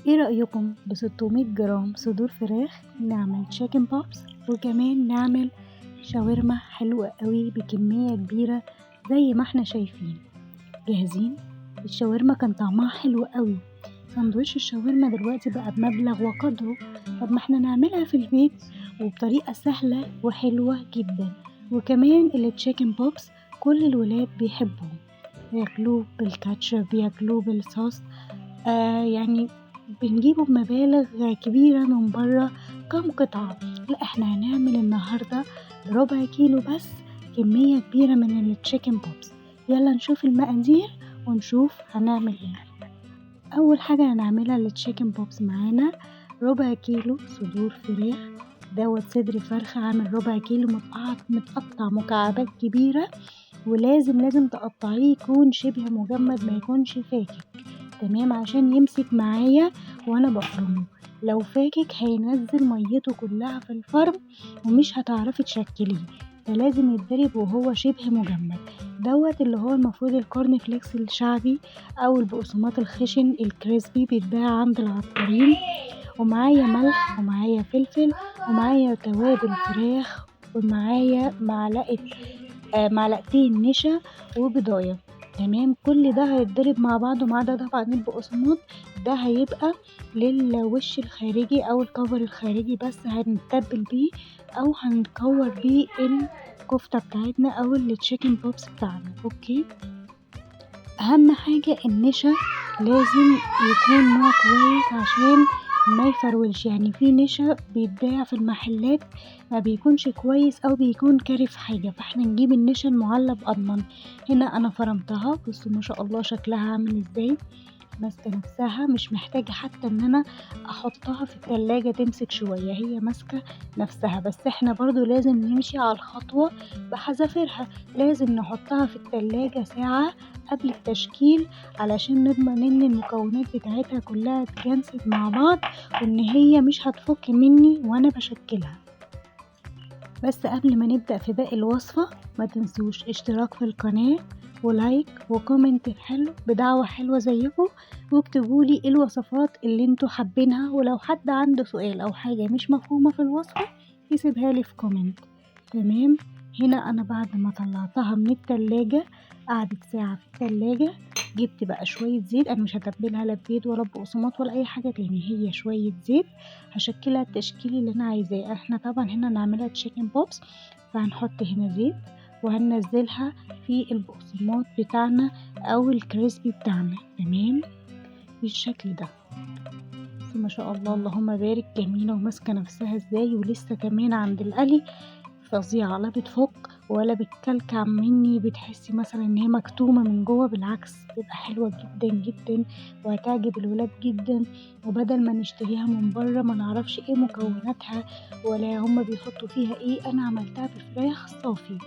ايه رأيكم ب 600 جرام صدور فراخ نعمل تشيكن بوبس وكمان نعمل شاورما حلوة قوي بكمية كبيرة زي ما احنا شايفين. جاهزين؟ الشاورما كان طعمها حلو قوي. سندوتش الشاورما دلوقتي بقى بمبلغ وقدره. طب ما احنا نعملها في البيت وبطريقة سهلة وحلوة جدا. وكمان التشيكن بوبس كل الولاد بيحبوه، ياكلوه بالكاتشب ياكلوه بالصوص. يعني بنجيبه بمبالغ كبيرة من برا. كم قطعة؟ لا احنا هنعمل النهاردة بربع كيلو بس، كمية كبيرة من التشيكن بوبس. يلا نشوف المقادير ونشوف هنعمل ايه. اول حاجة هنعملها التشيكن بوبس، معانا ربع كيلو صدور فراخ. دوت صدر فرخة عامل ربع كيلو متقطع مكعبات كبيرة، ولازم تقطعيه يكون شبه مجمد، ما يكونش فاكك، تمام، عشان يمسك معايا وانا بفرمه. لو فاكك هينزل ميته كلها في الفرم ومش هتعرفي تشكليه، فلازم يتضرب وهو شبه مجمد. دوت اللي هو المفروض الكورن فليكس الشعبي او البقسماط الخشن الكريسبي، بيتباع عند العطارين. ومعايا ملح ومعايا فلفل ومعايا توابل فراخ ومعايا معلقتين نشا وبضايه. تمام، كل ده هيتضرب مع بعضه، ما عدا طبعا البقسماط ده هيبقى للوش الخارجي او الكفر الخارجي بس، هنتبل بيه او هنكور بيه الكفتة بتاعتنا او التشيكن بوبس بتاعنا. اوكي، اهم حاجة النشا لازم يكون نوع كويس عشان ما يفرولش. يعني في نشا بيتباع في المحلات ما بيكونش كويس او بيكون كارف حاجة، فاحنا نجيب النشا المعلب اضمن. هنا انا فرمتها، بصوا ما شاء الله شكلها عامل ازاي، ماسكة نفسها، مش محتاجة حتى ان انا احطها في التلاجة تمسك شوية، هي ماسكة نفسها. بس احنا برضو لازم نمشي على الخطوة بحذافيرها، لازم نحطها في التلاجة ساعة قبل التشكيل علشان نضمن ان المكونات بتاعتها كلها اتجانست مع بعض وان هي مش هتفك مني وانا بشكلها. بس قبل ما نبدأ في باقي الوصفة ما تنسوش اشتراك في القناة ولايك وكومنت حلو بدعوة حلوة زيكم، واكتبولي ايه الوصفات اللي انتوا حابينها، ولو حد عنده سؤال او حاجة مش مفهومة في الوصفة يسيبها لي في كومنت. تمام، هنا انا بعد ما طلعتها من التلاجة قعدت ساعة في التلاجة، جبت بقى شوية زيت. انا مش هتبلها لا بيض ولا بقسماط ولا اي حاجة تاني، هي شوية زيت هشكلها التشكيل اللي انا عايزاه. احنا طبعا هنا نعملها تشيكن بوبس، فهنحط هنا زيت وهننزلها في البقسماط بتاعنا او الكريسبي بتاعنا. تمام، بالشكل ده. ما شاء الله اللهم بارك، جميلة وماسكة نفسها ازاي، ولسه كمان عند القلي فظيعة، لا بتفك ولا بتكلكع مني، بتحسي مثلا ان هي مكتومة من جوه، بالعكس بتبقى حلوة جدا جدا وهتعجب الولاد جدا. وبدل ما نشتريها من بره ما نعرفش ايه مكوناتها ولا هما بيحطوا فيها ايه، انا عملتها بفراخ صافي،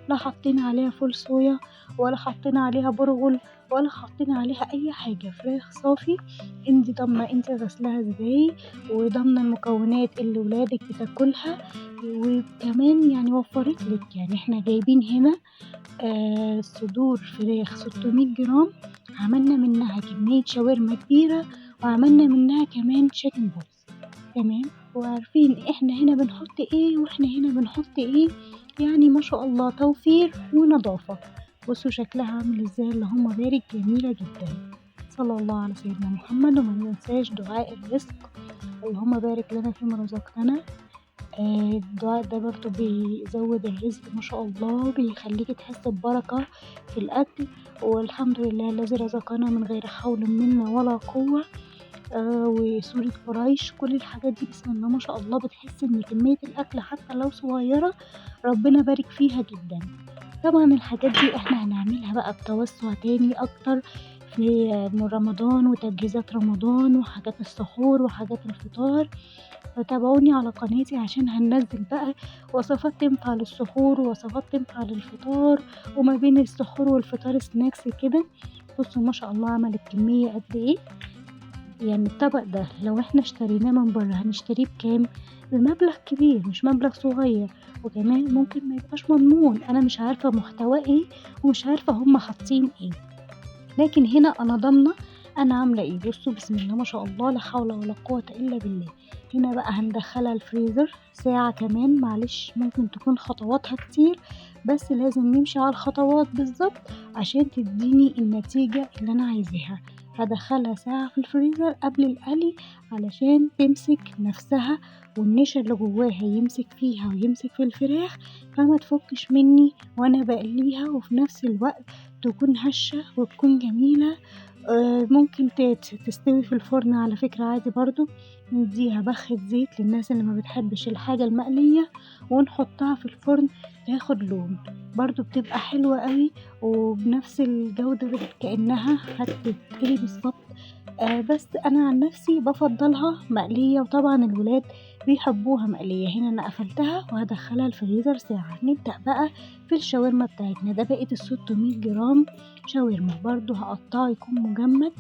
لا حطينا عليها فول صويا ولا حطينا عليها برغل ولا حطينا عليها اي حاجة، فراخ صافي. انتي ضامنة انتي غسلها ازاي، وضامنة المكونات اللي ولادك بتاكلها، وكمان يعني وفرت لك. يعني احنا جايبين هنا صدور فراخ 600 جرام، عملنا منها كمية شاورما كبيرة وعملنا منها كمان تشيكن بوكس. تمام، وعارفين احنا هنا بنحط ايه واحنا هنا بنحط ايه، يعني ما شاء الله توفير ونظافة. بصوا شكلها عامل ازاي، اللهم بارك، جميلة جدا. صلى الله على سيدنا محمد. وما ننساش دعاء الرزق، اللهم بارك لنا فيما رزقتنا. الدعاء ده برضو بيزود الرزق ما شاء الله، بيخليك تحس ببركة في الأكل. والحمد لله الذي رزقنا من غير حول منا ولا قوة. وسورة قريش، كل الحاجات دي بسم الله ما شاء الله بتحس ان كمية الأكل حتى لو صغيرة ربنا بارك فيها جدا. طبعا الحاجات دي احنا هنعملها بقى بتوسع تاني اكتر في رمضان وتجهيزات رمضان وحاجات السحور وحاجات الفطار. فتابعوني على قناتي عشان هننزل بقى وصفات تنفع للسحور ووصفات تنفع للفطار، وما بين السحور والفطار سناكس كده. بصوا ما شاء الله عملت كمية قد ايه. يعني الطبق ده لو احنا اشتريناه من بره هنشتريه بكام؟ بمبلغ كبير مش مبلغ صغير، وكمان ممكن ما يبقاش مضمون، انا مش عارفة محتواه ايه ومش عارفة هم حاطين ايه. لكن هنا انا ضامنة انا عامله ايه؟ بصوا بسم الله ما شاء الله، لا حول ولا قوه الا بالله. هنا بقى هندخلها الفريزر ساعه كمان، معلش ممكن تكون خطواتها كتير بس لازم نمشي على الخطوات بالظبط عشان تديني النتيجه اللي انا عايزاها. هدخلها ساعه في الفريزر قبل القلي علشان تمسك نفسها والنشا اللي جواها يمسك فيها ويمسك في الفراخ، فما تفكش مني وانا بقليها، وفي نفس الوقت تكون هشه وتكون جميله. ممكن تستوي في الفرن على فكرة عادي برضو. نديها بخة زيت للناس اللي ما بتحبش الحاجة المقلية ونحطها في الفرن تاخد لون، برضو بتبقى حلوة قوي وبنفس الجودة كأنها هتتقلي بالظبط. بس انا عن نفسي بفضلها مقلية، وطبعا الولاد بيحبوها مقلية. هنا انا قفلتها وهدخلها الفريزر ساعة. نبدأ بقى في الشاورما بتاعتنا. ده بقيت 600 جرام شاورما، برضو هقطعه يكون مجمد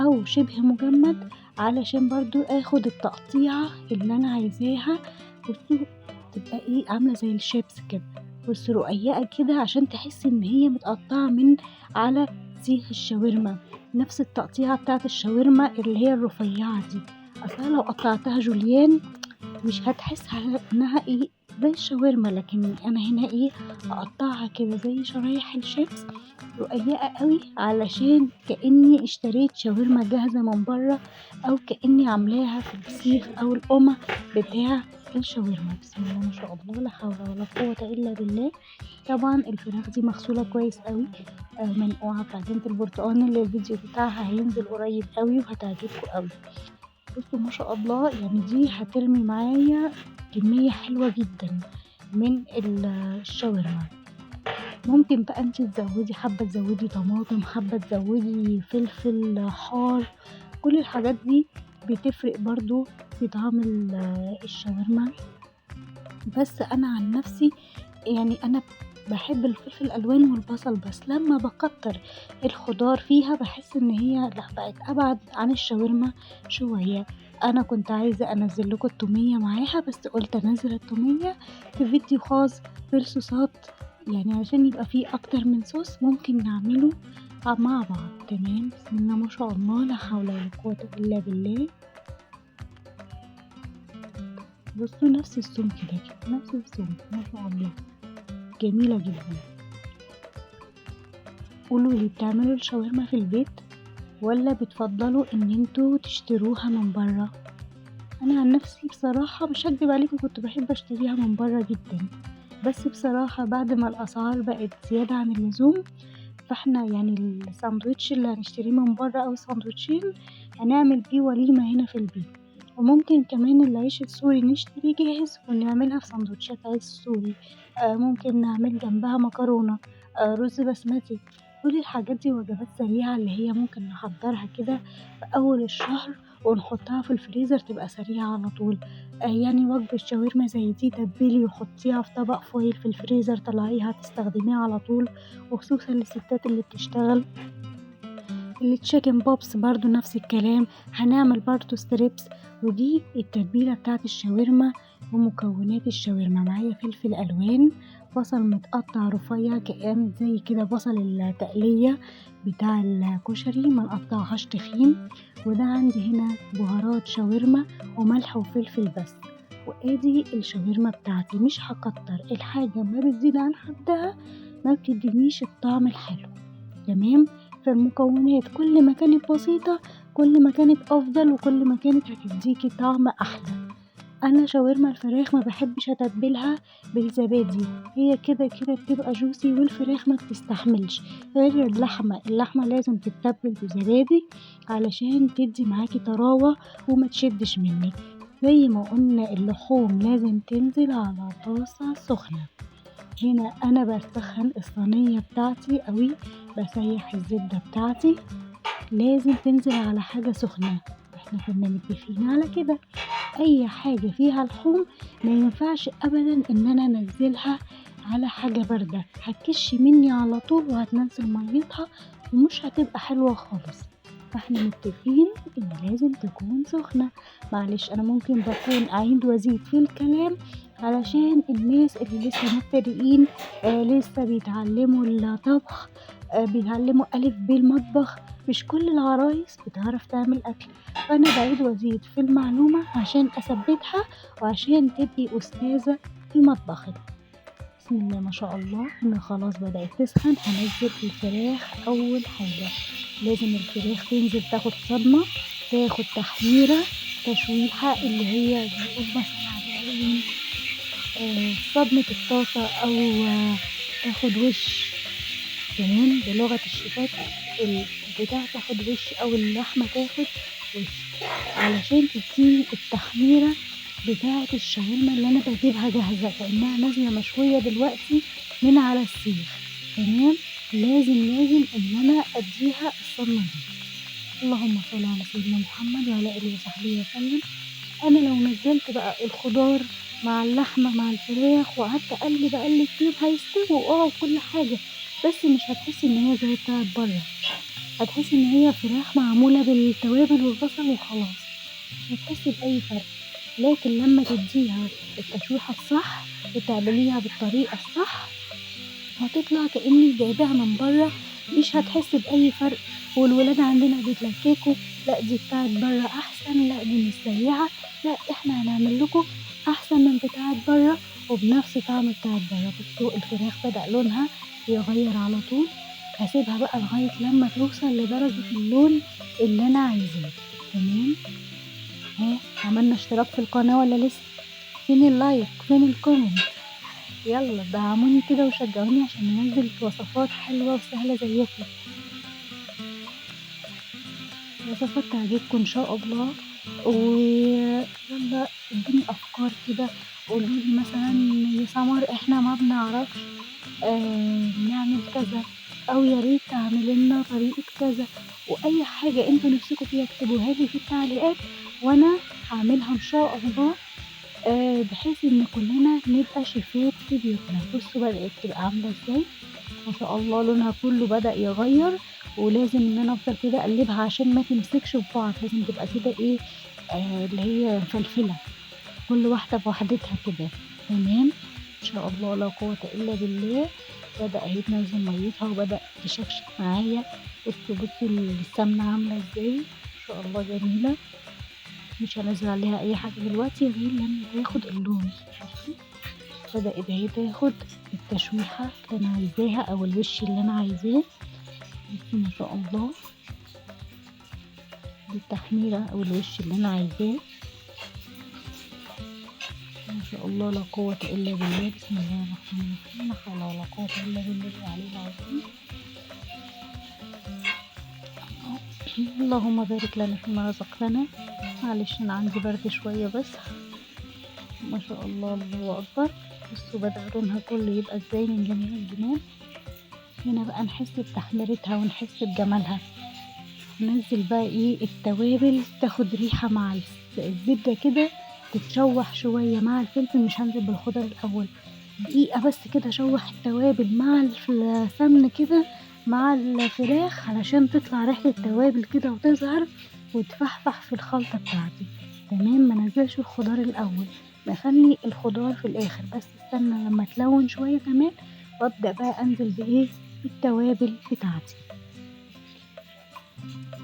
او شبه مجمد علشان برضو اخد التقطيعة اللي انا عايزاها. بصوا تبقى ايه، عاملة زي الشيبس كده، بص رقيقة كده عشان تحس ان هي متقطعة من على سيخ الشاورما، نفس التقطيعة بتاعت الشاورما اللي هي الرفيعة دي. اصلا لو قطعتها جوليان مش هتحس انها ايه زي الشاورما، لكن انا هنا ايه اقطعها كده زي شرايح الشيبس رقيقة قوي علشان كأني اشتريت شاورما جاهزة من بره، او كأني عاملاها في السيخ او القمع بتاع الشاورما. بسم الله ما شاء الله، لا حول ولا قوة الا بالله. طبعا الفراخ دي مغسولة كويس قوي، منقوعة في عجينة البرتقال اللي الفيديو بتاعها هينزل قريب قوي وهتعجبكم قوي. بصوا ما شاء الله، يعني دي هترمي معايا كمية حلوة جدا من الشاورما. ممكن بقى انت تزودي، حابة تزودي طماطم، حابة تزودي فلفل حار، كل الحاجات دي بتفرق برضو في طعم الشاورما. بس انا عن نفسي يعني انا بحب الفلفل الالوان والبصل، بس لما بكتر الخضار فيها بحس ان هي لا بقت ابعد عن الشاورما شويه. انا كنت عايزه انزل لكم التوميه معاها، بس قلت انزل التوميه في فيديو خاص بالصوصات، يعني عشان يبقى فيه اكتر من صوص ممكن نعمله مع بعض. تمام، بسم الله ما شاء الله، لا حول ولا قوه الا بالله. بصوا نفس السمك كده، نفس السمك ما شاء الله، جميلة جدا. قولولي بتعملوا الشاورما في البيت ولا بتفضلوا ان انتوا تشتروها من برا؟ انا عن نفسي بصراحة مش هكدب عليكم كنت بحب اشتريها من برا جدا، بس بصراحة بعد ما الاسعار بقت زيادة عن اللزوم، فاحنا يعني الساندوتش اللي هنشتريه من برا او ساندوتشين هنعمل بيه وليمة هنا في البيت. وممكن كمان العيش السوري نشتريه جاهز ونعملها في سندوتشات عيش سوري. ممكن نعمل جنبها مكرونة، رز بسمتي. كل الحاجات دي وجبات سريعة اللي هي ممكن نحضرها كده في أول الشهر ونحطها في الفريزر تبقى سريعة على طول. يعني وجبة شاورما زي دي تبلي وحطيها في طبق فويل في الفريزر، طلعيها تستخدميها على طول، وخصوصا للستات اللي بتشتغل. التشيكن بوبس برضو نفس الكلام، هنعمل برضو ستريبس. ودي التتبيلة بتاعت الشاورما ومكونات الشاورما. معايا فلفل الوان، بصل متقطع رفيع كأن زي كده بصل التقلية بتاع الكشري ما نقطعهاش تخين. وده عندي هنا بهارات شاورما وملح وفلفل بس. وادي الشاورما بتاعتي، مش هكتر الحاجة، ما بتزيد عن حدها ما بتدينيش الطعم الحلو. تمام، فالمكونات كل ما كانت بسيطة كل ما كانت أفضل وكل ما كانت هتديكي طعم أحلى. أنا شاورما الفراخ ما بحبش أتبلها بالزبادي، هي كده كده بتبقى جوسي والفراخ ما بتستحملش، غير اللحمة لازم تتبل بزبادي علشان تدي معاكي طراوة وما تشدش منك. زي ما قلنا اللحوم لازم تنزل على طاسة سخنة. هنا انا بسخن الصينية بتاعتي قوي، بسيح الزبدة بتاعتي لازم تنزل على حاجة سخنة، احنا كنا متفقين على كده. اي حاجة فيها لحوم ما ينفعش ابدا ان انا انزلها على حاجة باردة، هتكش مني على طول وهتنزل ميتها ومش هتبقى حلوة خالص. فاحنا متفقين ان لازم تكون سخنة. معلش انا ممكن بكون اعيد وازيد في الكلام علشان الناس اللي لسه مبتدئين، لسه بيتعلموا الطبخ، بيتعلموا ألف بالمطبخ، مش كل العرايس بتعرف تعمل أكل، فأنا بعيد وأزيد في المعلومة عشان أثبتها وعشان تبقي أستاذة في مطبخك. بسم الله ما شاء الله، أنا خلاص بدأت تسخن. هنزل الفراخ. أول حاجة لازم الفراخ تنزل تاخد صدمة، تاخد تحميرة، تشويحة اللي هي بنقول مثلا عليها صدمة الطاسة، أو تاخد وش. تمام، بلغة الشيفات البتاع تاخد وش أو اللحمة تاخد وش، علشان تديني التحميرة بتاعة الشاورما اللي أنا بجيبها جاهزة كأنها نازلة مشوية دلوقتي من على السيخ. تمام، لازم إن أنا أديها الصدمة دي. اللهم صل على سيدنا محمد وعلى آله وصحبه وسلم. أنا لو نزلت بقى الخضار مع اللحمة مع الفراخ وقعدت أقلب فيهم هيستووا وكل حاجة، بس مش هتحسي إن هي زي بتاعت بره، هتحسي إن هي فراخ معمولة بالتوابل والبصل وخلاص، مش هتحسي بأي فرق. لكن لما تديها التشويحة الصح وتعمليها بالطريقة الصح هتطلع كأنك جايباها من بره، مش هتحسي بأي فرق. والولاد عندنا بيتلككوا، لا دي بتاعت بره أحسن، لا دي مش زيها، لا احنا هنعمل لكم أحسن من بتاعت بره وبنفس طعم بتاعت بره. بصوا الفراخ بدأ لونها يغير على طول، هسيبها بقى لغاية لما توصل لدرجة اللون اللي أنا عايزاه. تمام، عملنا اشتراك في القناة ولا لسه؟ فين اللايك؟ فين الكومنت؟ يلا دعموني كده وشجعوني عشان ننزل وصفات حلوة وسهلة زيكم، وصفات تعجبكم ان شاء الله. ويلا ادوني افكار كده، قولولي مثلا يا سمر احنا ما بنعرفش نعمل كذا، او يا ريت تعملي لنا طريقة كذا، واي حاجة انتوا نفسكم فيها اكتبوها لي في التعليقات وانا هعملها ان شاء الله، بحيث ان كلنا نبقى شيفات في بيوتنا. بصوا بدأت تبقى عاملة ازاي، ما شاء الله لونها كله بدأ يغير. ولازم ان انا افضل كده اقلبها عشان ما تمسكش في بعض، لازم تبقى كده ايه اللي هي مفلفلة، كل واحدة بوحدتها كده. تمام، ان شاء الله لا قوة الا بالله. بدأ اهي تنزل ميتها وبدأ تشكشك معايا. بصوا السمنة عاملة ازاي، ما شاء الله جميلة. مش هنزل عليها اي حاجة دلوقتي غير لما تاخد اللون. بدأت اهي تاخد التشويحة اللي انا عايزاها او الوش اللي انا عايزاه. ما شاء الله دي التحميرة او الوش اللي انا عايزاه. ما شاء الله لا قوة الا بالله. بسم الله الرحمن الرحيم، لا حول ولا قوة الا بالله العلي العظيم. اللهم بارك لنا فيما رزقتنا. معلش انا عندي برد شوية بس. ما شاء الله الله اكبر. بصوا بدأ لونها كله يبقى ازاي من جميع الجنان. هنا بقى نحس بتحميرتها ونحس بجمالها. ننزل بقى ايه التوابل تاخد ريحة مع الزبدة كده، تتشوح شوية مع الفلفل. مش هنزل بالخضر الأول، دقيقة بس كده اشوح التوابل مع السمن كده مع الفراخ علشان تطلع ريحة التوابل كده وتظهر وتفحفح في الخلطة بتاعتي. تمام، ما نزلش الخضار الأول، نخلي الخضار في الآخر، بس استنى لما تلون شوية كمان وابدأ بقى انزل بايه بالتوابل بتاعتي.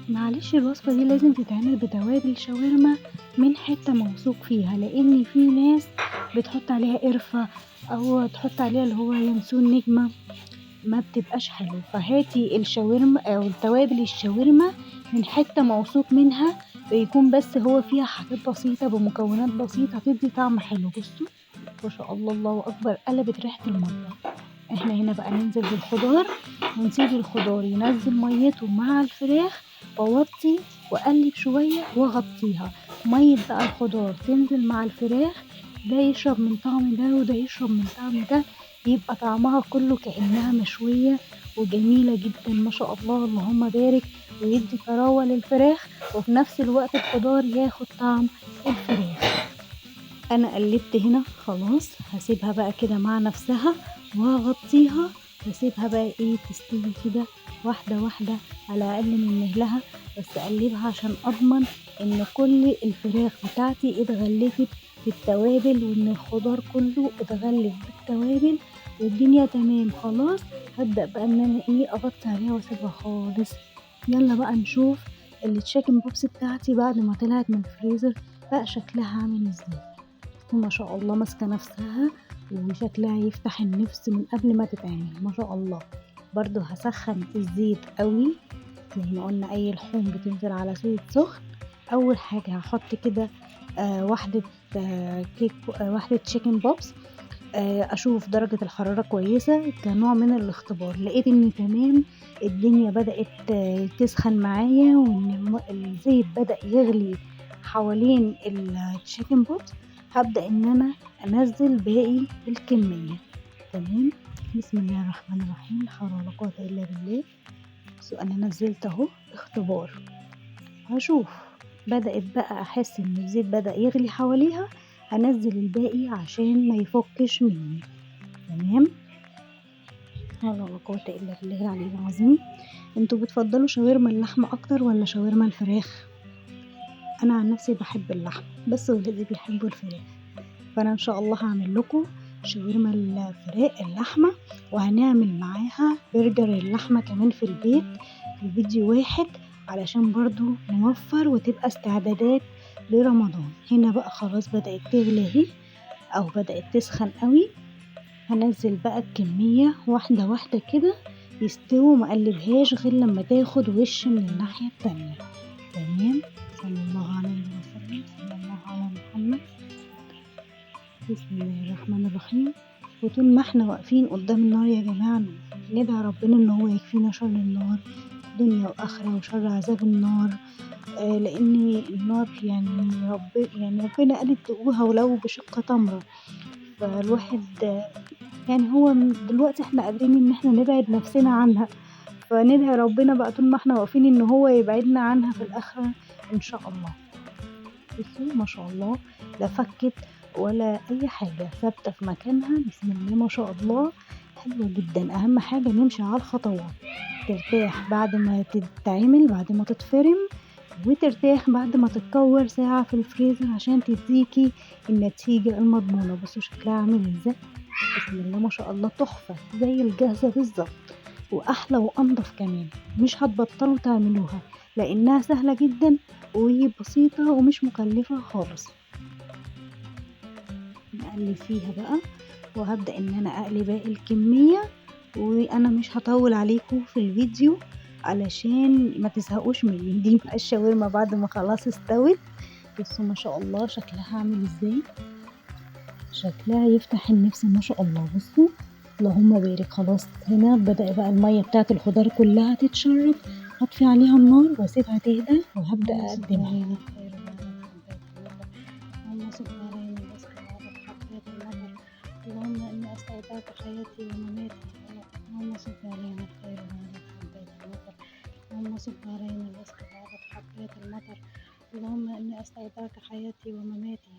معلش الوصفة دي لازم تتعمل بتوابل شاورما من حتة موثوق فيها، لان في ناس بتحط عليها قرفة او تحط عليها اللي هو ينسون نجمة، ما بتبقاش حلو. فهاتي الشاورما او التوابل الشاورما من حتة موثوق منها، بيكون بس هو فيها حاجات بسيطة بمكونات بسيطة تدي طعم حلو. بصوا ما شاء الله الله اكبر، قلبت ريحة المطبخ. احنا هنا بقى ننزل بالخضار ونسيب الخضار ينزل ميته مع الفراخ، واوطي واقلب شوية واغطيها. مية بقى الخضار تنزل مع الفراخ، ده يشرب من طعم ده وده يشرب من طعم ده، يبقى طعمها كله كأنها مشوية وجميلة جدا. ما شاء الله اللهم بارك. ويدي طراوة للفراخ وفي نفس الوقت الخضار ياخد طعم الفراخ. انا قلبت هنا خلاص، هسيبها بقى كده مع نفسها وهغطيها واسيبها بقى ايه تستوي كده واحدة واحدة على اقل من مهلها. بس اقلبها عشان اضمن ان كل الفراخ بتاعتي اتغلفت بالتوابل وان الخضار كله اتغلف بالتوابل والدنيا تمام. خلاص هبدأ بقى ان انا ايه اغطي عليها واسيبها خالص يلا بقى نشوف التشيكن بوبس بتاعتي بعد ما طلعت من الفريزر بقى شكلها عامل ازاي. وما شاء الله ماسكة نفسها وشكلها يفتح النفس من قبل ما تتعمل ما شاء الله. برضو هسخن الزيت قوي زي ما قلنا اي لحوم بتنزل على زيت سخن. اول حاجة هحط كده واحدة كيك واحدة تشيكن بوبس. اشوف درجة الحرارة كويسة كنوع من الاختبار. لقيت اني تمام الدنيا بدأت تسخن معايا وان الزيت بدأ يغلي حوالين التشيكن بوبس. هبدأ ان انا انزل باقي الكمية. تمام. بسم الله الرحمن الرحيم، لا حول ولا قوة الا بالله. انا نزلت اهو اختبار. هشوف بدأت بقى احس ان الزيت بدأ يغلي حواليها. هنزل الباقي عشان ما يفكش مني. تمام. لا حول ولا قوة الا بالله العلي العظيم. انتوا بتفضلوا شاورما اللحمة اكتر ولا شاورما الفراخ؟ انا عن نفسي بحب اللحمة بس ولادي بيحبوا الفراخ. فانا ان شاء الله هعمل لكم شاورما الفراخ اللحمة. وهنعمل معاها برجر اللحمة كمان في البيت في فيديو واحد علشان برضو نوفر وتبقى استعدادات لرمضان. هنا بقى خلاص بدأت تغلي اهي او بدأت تسخن قوي. هنزل بقى الكمية واحدة واحدة كده يستووا مقلبهاش غير لما تاخد وش من الناحية التانية. تمام. صلى الله عليه وسلم، صلى الله على محمد. بسم الله الرحمن الرحيم. وطول ما احنا واقفين قدام النار يا جماعة ندعي ربنا ان هو يكفينا شر النار دنيا واخرة وشر عذاب النار. لان النار ربنا قال اتقوها ولو بشق تمرة. فالواحد يعني هو دلوقتي احنا قادرين ان احنا نبعد نفسنا عنها. فندعي ربنا بقى طول ما احنا واقفين ان هو يبعدنا عنها في الاخرة ان شاء الله. بصوا ما شاء الله لا فكت ولا اي حاجة ثابتة في مكانها. بسم الله ما شاء الله حلوة جدا. اهم حاجة نمشي على الخطوات ترتاح بعد ما تتعمل بعد ما تتفرم وترتاح بعد ما تتكور ساعة في الفريزر عشان تديكي النتيجة المضمونة. بصوا شكلها عامل ازاي. بسم الله ما شاء الله تحفة زي الجاهزة بالظبط واحلى وانضف كمان. مش هتبطلوا تعملوها لانها سهلة جدا وبسيطة ومش مكلفة خالص. نقلب فيها بقى وهبدأ ان انا اقلي باقي الكمية. وانا مش هطول عليكم في الفيديو علشان ما تزهقوش مني. دي بقى الشاورما بعد ما خلاص استوت. بصوا ما شاء الله شكلها عامل ازاي. شكلها يفتح النفس ما شاء الله. بصوا اللهم بارك. خلاص هنا بدأ بقى المية بتاعت الخضار كلها تتشرب. هطفي عليها النار واسيبها تهدى وهبدأ اقدمها. اللهم صل على النبي حبات المطر. اللهم اني استودعك حياتي ومماتي. اللهم صل علينا خير بعد حبات المطر. اللهم صل علينا الرزق بعد حبات المطر. اللهم اني استودعك حياتي ومماتي.